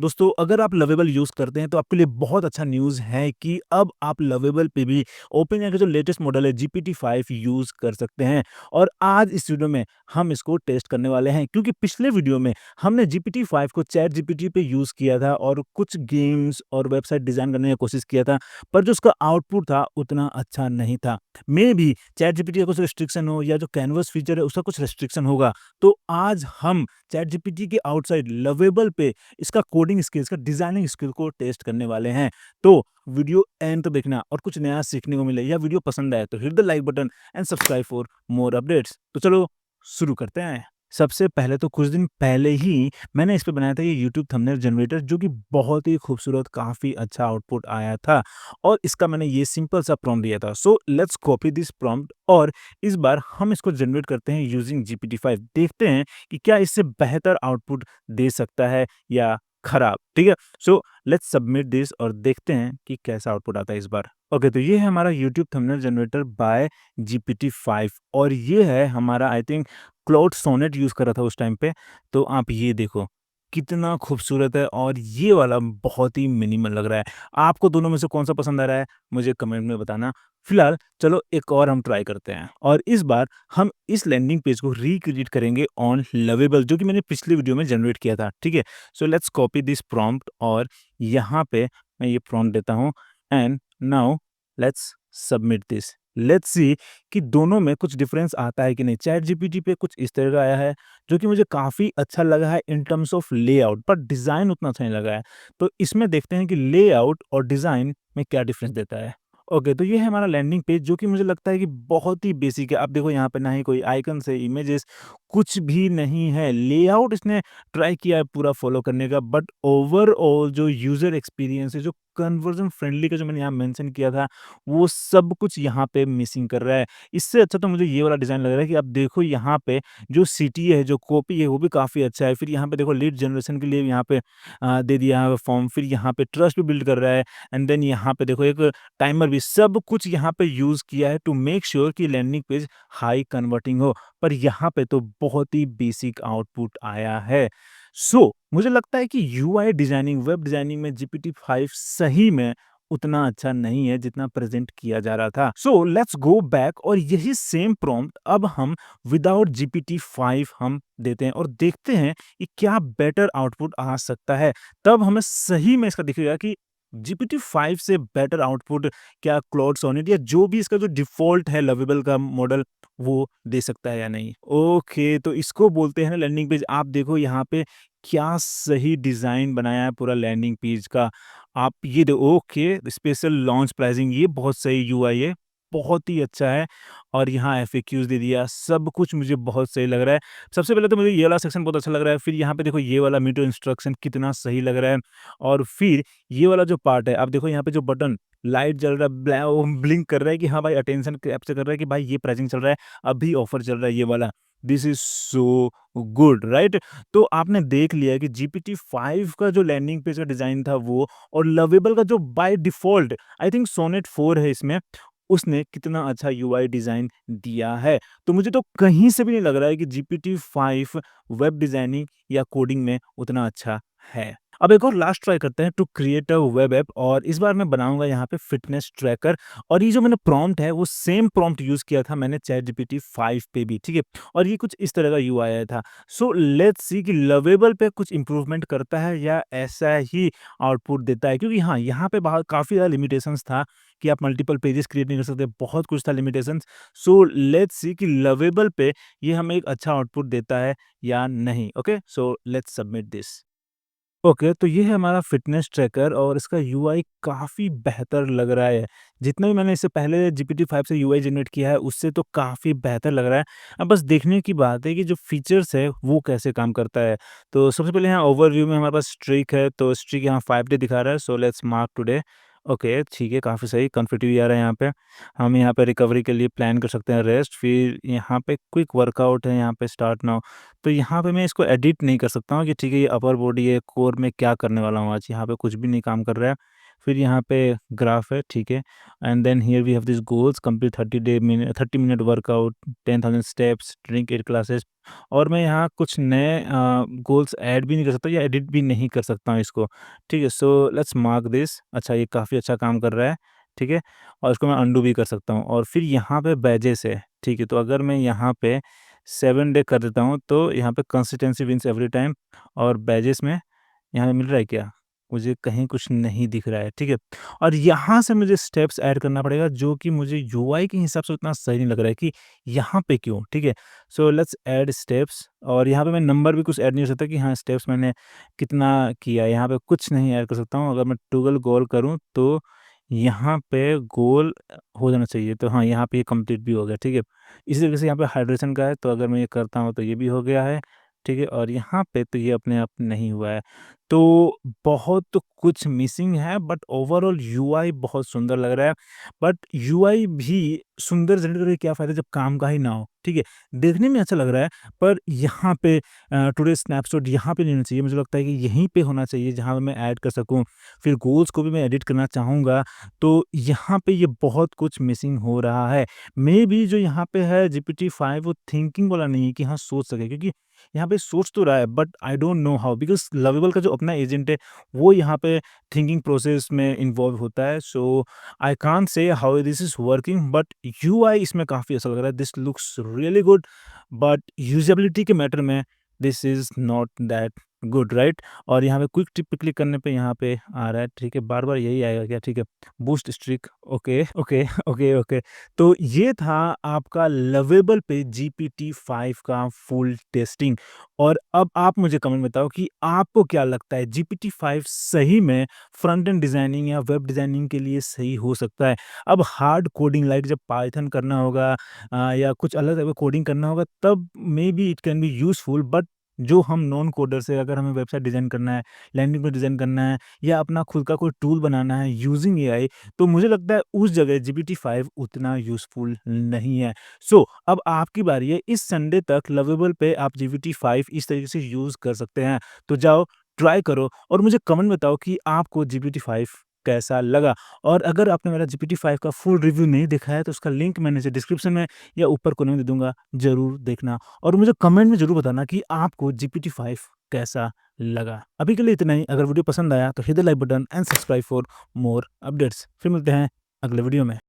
दोस्तों अगर आप लवेबल यूज़ करते हैं तो आपके लिए बहुत अच्छा न्यूज़ है कि अब आप लवेबल पे भी ओपेनएआई का जो लेटेस्ट मॉडल है जीपीटी-5 यूज़ कर सकते हैं। और आज इस वीडियो में हम इसको टेस्ट करने वाले हैं क्योंकि पिछले वीडियो में हमने जीपीटी-5 को चैट जीपीटी पे यूज़ किया था और कुछ गेम्स और वेबसाइट डिज़ाइन करने की कोशिश किया था, पर जो उसका आउटपुट था उतना अच्छा नहीं था। मेबी चैट जीपीटी का कुछ रिस्ट्रिक्शन हो या जो कैनवस फीचर है उसका कुछ रिस्ट्रिक्शन होगा। तो आज हम चैट जीपीटी के आउटसाइड लवेबल पे इसका कोडिंग स्किल्स का डिजाइनिंग स्किल को टेस्ट करने वाले हैं। तो वीडियो एंड तक देखना और कुछ नया सीखने को मिले। या वीडियो पसंद आए तो hit the like button and subscribe for more updates. तो चलो शुरू करते हैं। सबसे पहले तो कुछ दिन पहले ही मैंने इस पे बनाया था ये यूट्यूब थंबनेल जनरेटर, जो कि बहुत ही खूबसूरत, काफ़ी अच्छा आउटपुट आया था और इसका मैंने ये सिंपल सा प्रॉम्प्ट दिया था। So let's copy this prompt और इस बार हम इसको जनरेट करते हैं यूजिंग जीपीटी-5। देखते हैं कि क्या इससे बेहतर आउटपुट दे सकता है या खराब, ठीक है? सो लेट्स सबमिट दिस और देखते हैं कि कैसा आउटपुट आता है इस बार। ओके, तो ये है हमारा यूट्यूब थंबनेल जनरेटर बाय जीपीटी-5 और ये है हमारा I think Claude Sonnet use कर रहा था उस टाइम पे। तो आप ये देखो, कितना खूबसूरत है और ये वाला बहुत ही मिनिमल लग रहा है। आपको दोनों में से कौन-सा पसंद आ रहा है, मुझे कमेंट में बताना। फिलहाल चलो एक और हम ट्राई करते हैं और इस बार हम इस लैंडिंग पेज को रिक्रिएट करेंगे ऑन लवेबल, जो कि मैंने पिछली वीडियो में जनरेट किया था, ठीक है? So let's copy this prompt और यहाँ पे मैं ये प्रॉम्प्ट देता हूँ and now let's submit this. Let's see कि दोनों में कुछ डिफरेंस आता है कि नहीं। चैट जीपीटी पे कुछ इस तरह का आया है जो कि मुझे काफ़ी अच्छा लगा है इन टर्म्स ऑफ लेआउट, पर डिज़ाइन उतना अच्छा नहीं लगा है। तो इसमें देखते हैं कि लेआउट और डिज़ाइन में क्या डिफरेंस देता है। ओके, तो ये है हमारा लैंडिंग पेज, जो कि मुझे लगता है कि बहुत ही बेसिक है। आप देखो यहाँ पे ना ही कोई आइकन्स है, इमेजेस कुछ भी नहीं है। लेआउट इसने ट्राई किया है पूरा फ़ॉलो करने का, बट ओवरऑल जो यूज़र एक्सपीरियंस है, जो कन्वर्जन फ्रेंडली का जो मैंने यहाँ मेंशन किया था, वो सब कुछ यहाँ पे मिसिंग कर रहा है। इससे अच्छा तो मुझे ये वाला डिज़ाइन लग रहा है कि आप देखो यहाँ पे जो सीटीए है, जो कॉपी है, वो भी काफ़ी अच्छा है। फिर यहाँ पे देखो लीड जनरेशन के लिए यहाँ पे दे दिया है फॉर्म, फिर यहाँ पे ट्रस्ट भी बिल्ड कर रहा है एंड देन यहाँ पे देखो एक टाइमर भी, सब कुछ यहाँ पे यूज़ किया है टू मेक श्योर कि लैंडिंग पेज हाई कन्वर्टिंग हो। पर यहाँ पे तो बहुत ही बेसिक आउटपुट आया है। मुझे लगता है कि यूआई डिज़ाइनिंग, वेब डिज़ाइनिंग में जीपीटी-5 सही में उतना अच्छा नहीं है जितना प्रेज़ेंट किया जा रहा था। लेट्स गो बैक और यही सेम प्रॉम्प्ट अब हम विदाउट जीपीटी-5 हम देते हैं और देखते हैं कि क्या बेटर आउटपुट आ सकता है। तब हमें सही में इसका दिखेगा कि जीपीटी-5 से बेटर आउटपुट क्या क्लाउड सोनेट या जो भी इसका जो डिफ़ॉल्ट है लवेबल का मॉडल, वो दे सकता है या नहीं। ओके, तो इसको बोलते हैं लैंडिंग पेज। आप देखो यहाँ पे क्या सही डिज़ाइन बनाया है पूरा लैंडिंग पेज का। आप ये ओके, स्पेशल लॉन्च प्राइसिंग, ये बहुत सही यूआई है, बहुत ही अच्छा है और यहाँ एफएक्यूज़ दे दिया, सब कुछ मुझे बहुत सही लग रहा है। सबसे पहले तो मुझे ये वाला सेक्शन बहुत अच्छा लग रहा है, फिर यहाँ पे देखो ये वाला मीटर इंस्ट्रक्शन कितना सही लग रहा है और फिर ये वाला जो पार्ट है, आप देखो यहाँ पे जो बटन लाइट जल रहा है, वो ब्लिंक कर रहा है कि हाँ भाई, अटेंशन कैप्चर कर रहा है कि भाई ये प्राइसिंग चल रहा है, अभी ऑफर चल रहा है ये वाला। This is so good, right? तो आपने देख लिया कि जीपीटी-5 का जो लैंडिंग पेज का डिज़ाइन था वो, और लवेबल का जो by default I think Sonnet 4 है इसमें, उसने कितना अच्छा यूआई डिज़ाइन दिया है। तो मुझे तो कहीं से भी नहीं लग रहा है कि जीपीटी-5 वेब डिज़ाइनिंग या कोडिंग में उतना अच्छा है। अब एक और लास्ट ट्राई करते हैं to create a web app और इस बार मैं बनाऊँगा यहाँ पे फिटनेस ट्रैकर और ये जो मैंने प्रॉम्प्ट है वो सेम प्रॉम्प्ट यूज़ किया था मैंने चैट जीपीटी-5 पे भी, ठीक है? और ये कुछ इस तरह का यूआई आया था। लेट्स सी कि लवेबल पे कुछ इम्प्रूवमेंट करता है या ऐसा ही आउटपुट देता है, क्योंकि हाँ, यहाँ पे बहुत काफ़ी ज़्यादा लिमिटेशंस था कि आप मल्टीपल पेजेस क्रिएट नहीं कर सकते, बहुत कुछ था लिमिटेशंस। लेट्स सी कि लवेबल पे ये हमें एक अच्छा आउटपुट देता है या नहीं। Okay, let's submit this. Okay, तो ये है हमारा फ़िटनेस ट्रैकर और इसका यूआई काफ़ी बेहतर लग रहा है। जितना भी मैंने इससे पहले जीपीटी-5 से यूआई जनरेट किया है, उससे तो काफ़ी बेहतर लग रहा है। अब बस देखने की बात है कि जो फ़ीचर्स है, वो कैसे काम करता है। तो सबसे पहले यहाँ ओवरव्यू में हमारे पास स्ट्रीक है, तो स्ट्रीक यहाँ 5 डे दिखा रहा है, लेट्स मार्क टुडे। ओके, ठीक है, काफ़ी सही कॉन्फिडेंट भी आ रहा है यहाँ पे। हम यहाँ पे रिकवरी के लिए प्लान कर सकते हैं रेस्ट, फिर यहाँ पे क्विक वर्कआउट है, यहाँ पे स्टार्ट नाउ। तो यहाँ पे मैं इसको एडिट नहीं कर सकता हूँ कि ठीक है ये अपर बॉडी है, कोर में क्या करने वाला हूँ आज, यहाँ पे कुछ भी नहीं काम कर रहा है। फिर यहाँ पे ग्राफ है, ठीक है। And then here we have this goals, complete 30 minute workout, 10,000 steps, drink 8 glasses. और मैं यहाँ कुछ नए गोल्स ऐड भी नहीं कर सकता या एडिट भी नहीं कर सकता हूँ इसको, ठीक है। So let's mark this. अच्छा, ये काफ़ी अच्छा काम कर रहा है, ठीक है। और इसको मैं अंडू भी कर सकता हूँ। और फिर यहाँ पे बैजेस है, ठीक है। तो अगर मैं यहाँ पे 7 डे कर देता हूँ तो यहाँ पे कंसिस्टेंसी विन्स एवरी टाइम। और बैजेस में यहाँ पे मिल रहा है क्या? मुझे कहीं कुछ नहीं दिख रहा है, ठीक है। और यहाँ से मुझे स्टेप्स ऐड करना पड़ेगा जो कि मुझे यूआई के हिसाब से उतना सही नहीं लग रहा है कि यहाँ पे क्यों, ठीक है। So let's add steps. और यहाँ पे मैं नंबर भी कुछ ऐड नहीं कर सकता कि हाँ, स्टेप्स मैंने कितना किया, यहाँ पे कुछ नहीं ऐड कर सकता हूँ। अगर मैं टॉगल गोल करूँ तो यहाँ पे गोल हो जाना चाहिए। तो हाँ, यहाँ पे ये कंप्लीट भी हो गया, ठीक है। इसी तरीके से यहाँ पे हाइड्रेशन का है, तो अगर मैं ये करता हूँ तो ये भी हो गया है, ठीक है। और यहाँ पे तो ये अपने आप नहीं हुआ है। तो बहुत कुछ मिसिंग है, बट ओवरऑल यूआई बहुत सुंदर लग रहा है। बट यूआई भी सुंदर जनरेट करके क्या फ़ायदा जब काम का ही ना हो, ठीक है। देखने में अच्छा लग रहा है, पर यहाँ पे टुडे स्नैपशॉट यहाँ पे नहीं होना चाहिए। मुझे लगता है कि यहीं पे होना चाहिए जहाँ मैं ऐड कर सकूँ। फिर गोल्स को भी मैं एडिट करना चाहूँगा, तो यहाँ पे ये बहुत कुछ मिसिंग हो रहा है। मेबी जो यहाँ पे है जीपीटी 5 वो थिंकिंग वाला नहीं है कि हाँ, सोच सके, क्योंकि यहाँ पे सोच तो रहा है, but I don't know how, because lovable का जो अपना एजेंट है वो यहाँ पे थिंकिंग प्रोसेस में इन्वॉल्व होता है। So I can't say how this is working, but UI इसमें काफ़ी अच्छा लग रहा है। This looks really good, but usability के मैटर में this is not that good, right. और यहाँ पे क्विक टिप पे क्लिक करने पे यहाँ पे आ रहा है, ठीक है। बार-बार यही आएगा क्या? ठीक है। Boost streak, okay, okay, okay, okay. तो ये था आपका लवेबल पे जीपीटी 5 का फुल टेस्टिंग। और अब आप मुझे कमेंट बताओ कि आपको क्या लगता है, जीपीटी 5 सही में फ्रंट एंड डिज़ाइनिंग या वेब डिज़ाइनिंग के लिए सही हो सकता है? अब हार्ड कोडिंग लाइक जब पाइथन करना होगा या कुछ अलग टाइप का कोडिंग करना होगा, तब may be it can be useful. But जो हम नॉन कोडर्स है, अगर हमें वेबसाइट डिज़ाइन करना है, लैंडिंग पेज डिज़ाइन करना है या अपना खुद का कोई टूल बनाना है यूजिंग एआई, तो मुझे लगता है उस जगह जीपीटी 5 उतना यूज़फुल नहीं है। सो अब आपकी बारी है। इस संडे तक लवेबल पे आप जीपीटी 5 इस तरीके से यूज़ कर सकते हैं। तो जाओ, ट्राई करो और मुझे कमेंट बताओ कि आपको जीपीटी 5 कैसा लगा। और अगर आपने मेरा जीपीटी 5 का फुल रिव्यू नहीं देखा है तो उसका लिंक मैंने नीचे डिस्क्रिप्शन में या ऊपर कोने में दे दूँगा, ज़रूर देखना। और मुझे कमेंट में ज़रूर बताना कि आपको जीपीटी 5 कैसा लगा। अभी के लिए इतना ही। अगर वीडियो पसंद आया तो hit the like button and subscribe for more updates. फिर मिलते हैं अगले वीडियो में।